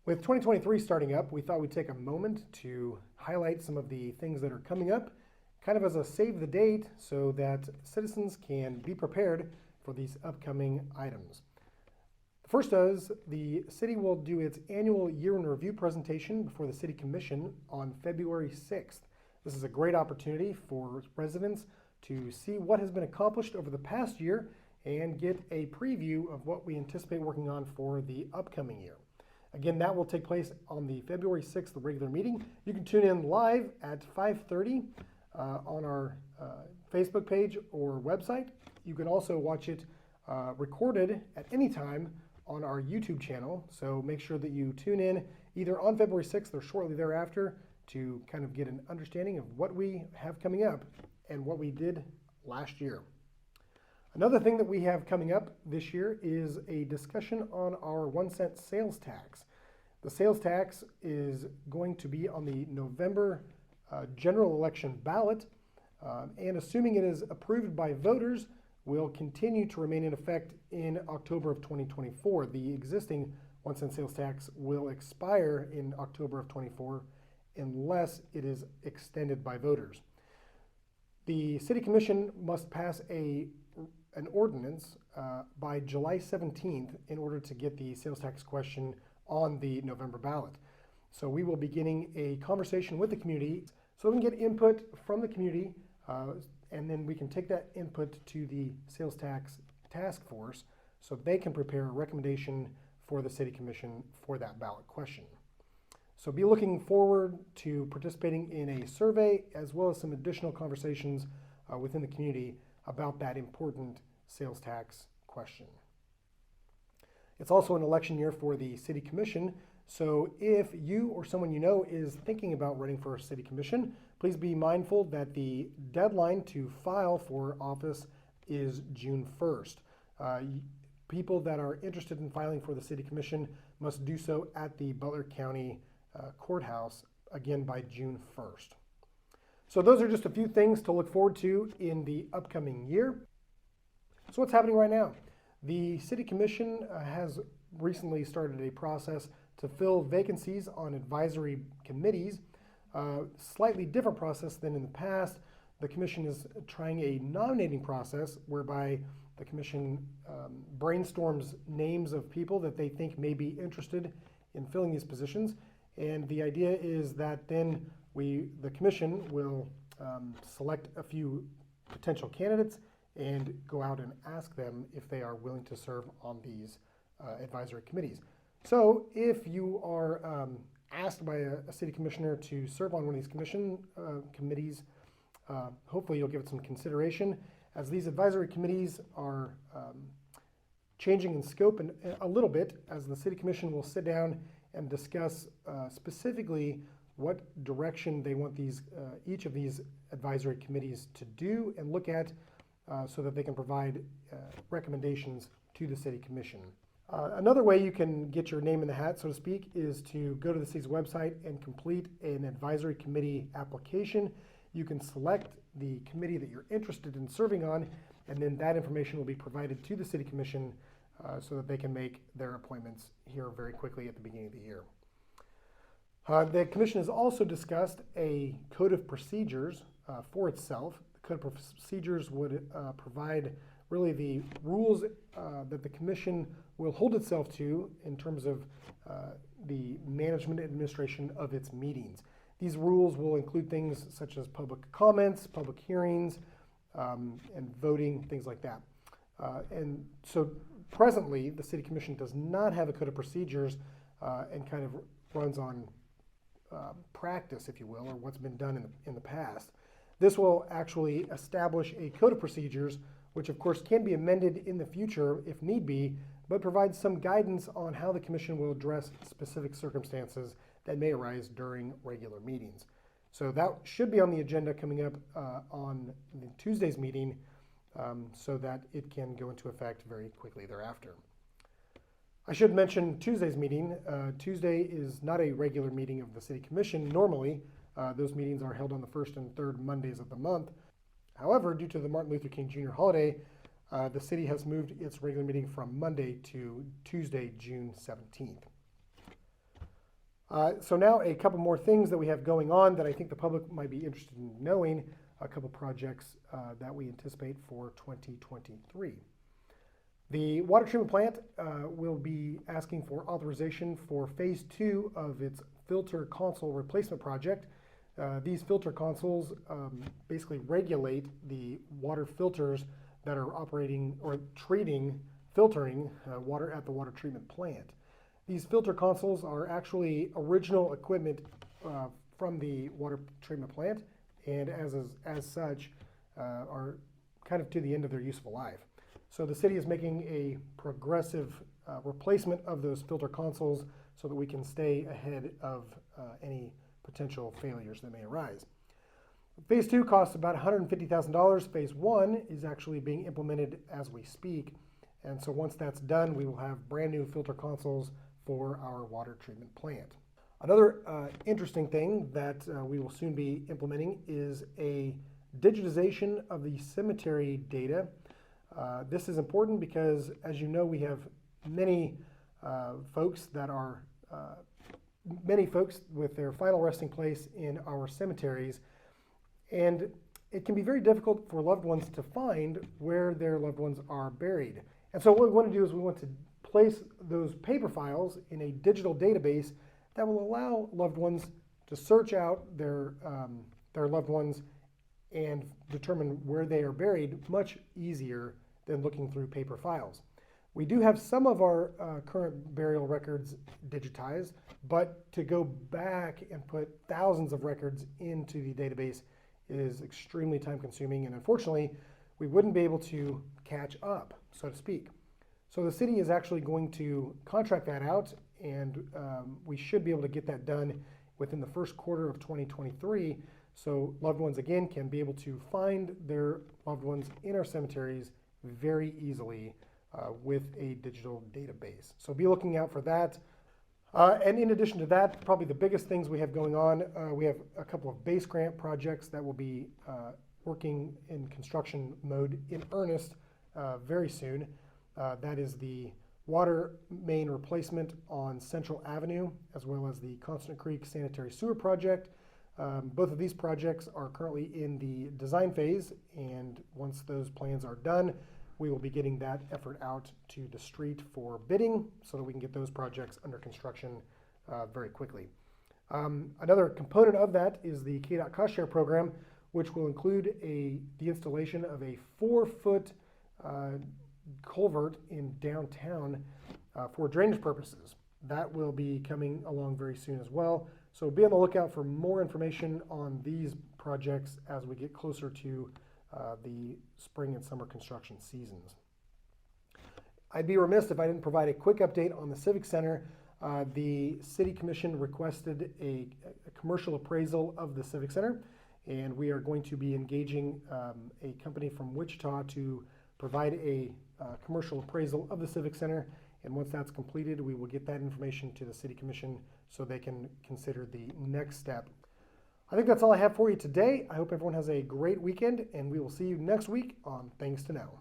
With 2023 starting up, we thought we'd take a moment to highlight some of the things that are coming up, kind of as a save the date so that citizens can be prepared for these upcoming items. The first is the city will do its annual year in review presentation before the City Commission on February 6th. This is a great opportunity for residents to see what has been accomplished over the past year and get a preview of what we anticipate working on for the upcoming year. Again, that will take place on the February 6th regular meeting. You can tune in live at 5:30 on our Facebook page or website. You can also watch it recorded at any time on our YouTube channel. So make sure that you tune in either on February 6th or shortly thereafter to kind of get an understanding of what we have coming up and what we did last year. Another thing that we have coming up this year is a discussion on our 1-cent sales tax. The sales tax is going to be on the November general election ballot, and assuming it is approved by voters, will continue to remain in effect in October of 2024. The existing 1-cent sales tax will expire in October of 24 unless it is extended by voters. The City Commission must pass an ordinance by July 17th in order to get the sales tax question on the November ballot. So we will be beginning a conversation with the community so we can get input from the community and then we can take that input to the sales tax task force so they can prepare a recommendation for the City Commission for that ballot question. So be looking forward to participating in a survey as well as some additional conversations within the community about that important sales tax question. It's also an election year for the City Commission, so if you or someone you know is thinking about running for a City Commission, please be mindful that the deadline to file for office is June 1st. People that are interested in filing for the City Commission must do so at the Butler County Courthouse, again by June 1st. So those are just a few things to look forward to in the upcoming year. So what's happening right now? The City Commission has recently started a process to fill vacancies on advisory committees. Slightly different process than in the past. The Commission is trying a nominating process whereby the Commission brainstorms names of people that they think may be interested in filling these positions. And the idea is that then the Commission will select a few potential candidates and go out and ask them if they are willing to serve on these advisory committees. So if you are asked by a city commissioner to serve on one of these committees, hopefully you'll give it some consideration, as these advisory committees are changing in scope a little bit, as the City Commission will sit down and discuss specifically what direction they want each of these advisory committees to do and look at so that they can provide recommendations to the City Commission. Another way you can get your name in the hat, so to speak, is to go to the city's website and complete an advisory committee application. You can select the committee that you're interested in serving on, and then that information will be provided to the City Commission so that they can make their appointments here very quickly at the beginning of the year. The Commission has also discussed a code of procedures for itself. The code of procedures would provide really the rules that the Commission will hold itself to in terms of the management and administration of its meetings. These rules will include things such as public comments, public hearings, and voting, things like that. And so presently, the City Commission does not have a code of procedures and kind of runs on practice, if you will, or what's been done in the past. This will actually establish a code of procedures, which of course can be amended in the future if need be, but provides some guidance on how the Commission will address specific circumstances that may arise during regular meetings. So that should be on the agenda coming up on Tuesday's meeting so that it can go into effect very quickly thereafter. I should mention Tuesday's meeting. Tuesday is not a regular meeting of the City Commission. Normally, those meetings are held on the first and third Mondays of the month. However, due to the Martin Luther King Jr. holiday, the city has moved its regular meeting from Monday to Tuesday, June 17th. So now a couple more things that we have going on that I think the public might be interested in knowing, a couple projects that we anticipate for 2023. The water treatment plant will be asking for authorization for phase 2 of its filter console replacement project. These filter consoles basically regulate the water filters that are operating or filtering water at the water treatment plant. These filter consoles are actually original equipment from the water treatment plant, and as such are kind of to the end of their useful life. So the city is making a progressive replacement of those filter consoles so that we can stay ahead of any potential failures that may arise. Phase 2 costs about $150,000. Phase 1 is actually being implemented as we speak. And so once that's done, we will have brand new filter consoles for our water treatment plant. Another interesting thing that we will soon be implementing is a digitization of the cemetery data. This is important because, as you know, we have many folks with their final resting place in our cemeteries, and it can be very difficult for loved ones to find where their loved ones are buried. And so what we want to do is we want to place those paper files in a digital database that will allow loved ones to search out their loved ones and determine where they are buried much easier than looking through paper files. We do have some of our current burial records digitized, but to go back and put thousands of records into the database is extremely time consuming, and unfortunately we wouldn't be able to catch up, so to speak. So the city is actually going to contract that out, and we should be able to get that done within the first quarter of 2023, so loved ones again can be able to find their loved ones in our cemeteries very easily with a digital database. So be looking out for that. And in addition to that, probably the biggest things we have going on, we have a couple of base grant projects that will be working in construction mode in earnest very soon. That is the water main replacement on Central Avenue, as well as the Constant Creek Sanitary Sewer Project. Both of these projects are currently in the design phase, and once those plans are done, we will be getting that effort out to the street for bidding so that we can get those projects under construction very quickly. Another component of that is the KDOT cost share program, which will include the installation of a 4-foot culvert in downtown for drainage purposes. That will be coming along very soon as well. So be on the lookout for more information on these projects as we get closer to the spring and summer construction seasons. I'd be remiss if I didn't provide a quick update on the Civic Center. The City Commission requested a commercial appraisal of the Civic Center, and we are going to be engaging a company from Wichita to provide a commercial appraisal of the Civic Center. And once that's completed, we will get that information to the City Commission so they can consider the next step. I think that's all I have for you today. I hope everyone has a great weekend, and we will see you next week on Things to Know.